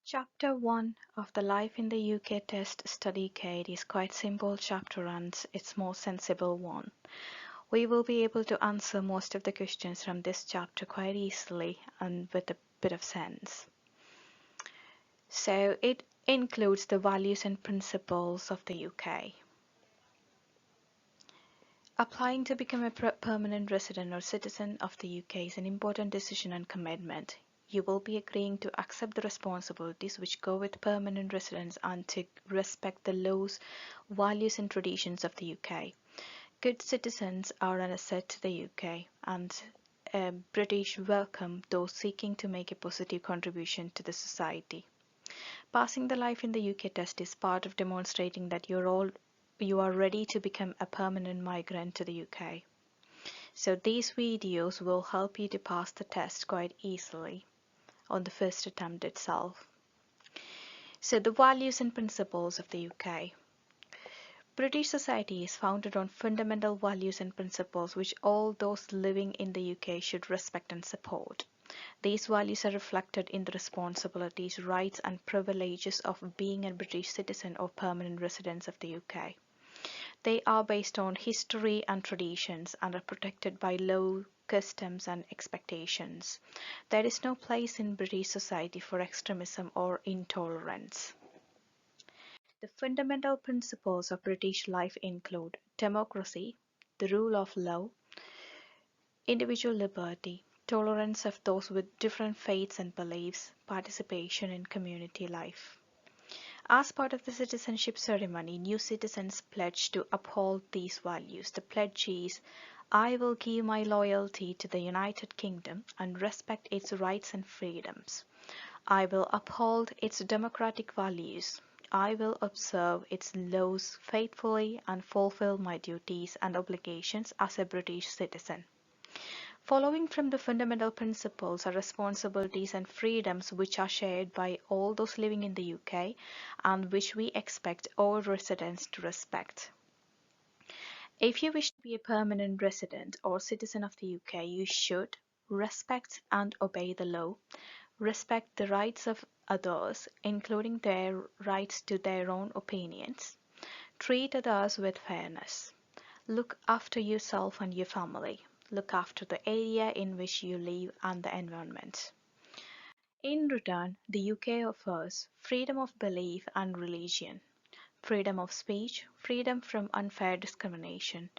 Chapter 1 of the Life in the UK Test Study Guide is quite simple chapter and it's more sensible one. We will be able to answer most of the questions from this chapter quite easily and with a bit of sense. So it includes the values and principles of the UK. Applying to become a permanent resident or citizen of the UK is an important decision and commitment. You will be agreeing to accept the responsibilities which go with permanent residence and to respect the laws, values and traditions of the UK. Good citizens are an asset to the UK and British welcome those seeking to make a positive contribution to the society. Passing the Life in the UK test is part of demonstrating that you are ready to become a permanent migrant to the UK. So these videos will help you to pass the test quite easily on the first attempt itself. So the values and principles of the UK. British society is founded on fundamental values and principles which all those living in the UK should respect and support. These values are reflected in the responsibilities, rights and privileges of being a British citizen or permanent resident of the UK. They are based on history and traditions and are protected by law, customs and expectations. There is no place in British society for extremism or intolerance. The fundamental principles of British life include democracy, the rule of law, individual liberty, tolerance of those with different faiths and beliefs, participation in community life. As part of the citizenship ceremony, new citizens pledge to uphold these values. The pledge is, I will give my loyalty to the United Kingdom and respect its rights and freedoms. I will uphold its democratic values. I will observe its laws faithfully and fulfill my duties and obligations as a British citizen. Following from the fundamental principles are responsibilities and freedoms which are shared by all those living in the UK and which we expect all residents to respect. If you wish to be a permanent resident or citizen of the UK, you should respect and obey the law, respect the rights of others, including their rights to their own opinions, treat others with fairness, look after yourself and your family, look after the area in which you live and the environment. In return, the UK offers freedom of belief and religion, freedom of speech, freedom from unfair discrimination,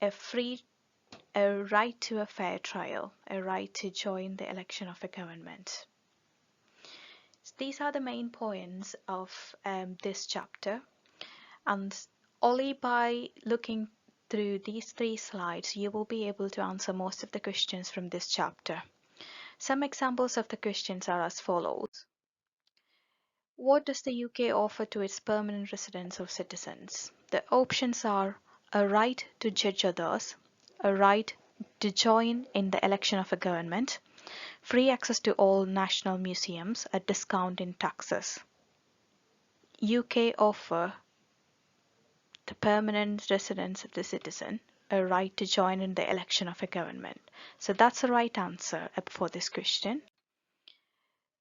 a free a right to a fair trial, a right to join the election of a government. So these are the main points of this chapter, and only by looking through these 3 slides you will be able to answer most of the questions from this chapter. Some examples of the questions are as follows. What does the UK offer to its permanent residents or citizens? The options are a right to judge others, a right to join in the election of a government, free access to all national museums, a discount in taxes. UK offer the permanent residents of the citizen a right to join in the election of a government. So that's the right answer for this question.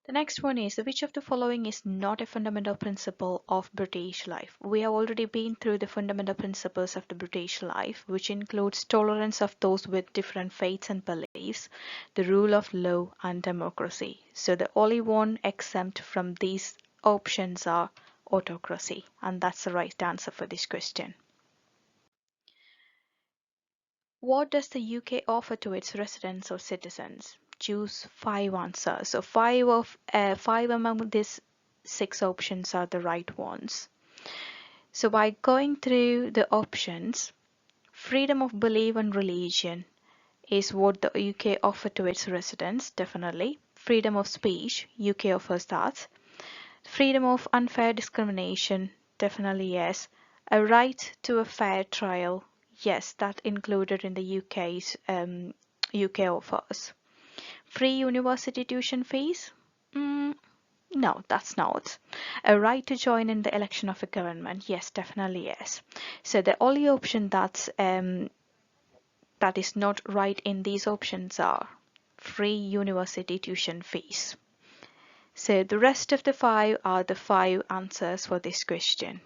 The next one is, which of the following is not a fundamental principle of British life? We have already been through the fundamental principles of the British life, which includes tolerance of those with different faiths and beliefs, the rule of law and democracy. So the only one exempt from these options are autocracy, and that's the right answer for this question. What does the UK offer to its residents or citizens? Choose 5 answers. So 5 among these 6 options are the right ones. So by going through the options, freedom of belief and religion is what the UK offer to its residents, definitely. Freedom of speech, UK offers that. Freedom of unfair discrimination, definitely yes. A right to a fair trial, yes, that included in the UK's UK offers. Free university tuition fees? No, that's not. A right to join in the election of a government? Yes, definitely yes. So the only option that is not right in these options are free university tuition fees. So the rest of the 5 are the 5 answers for this question.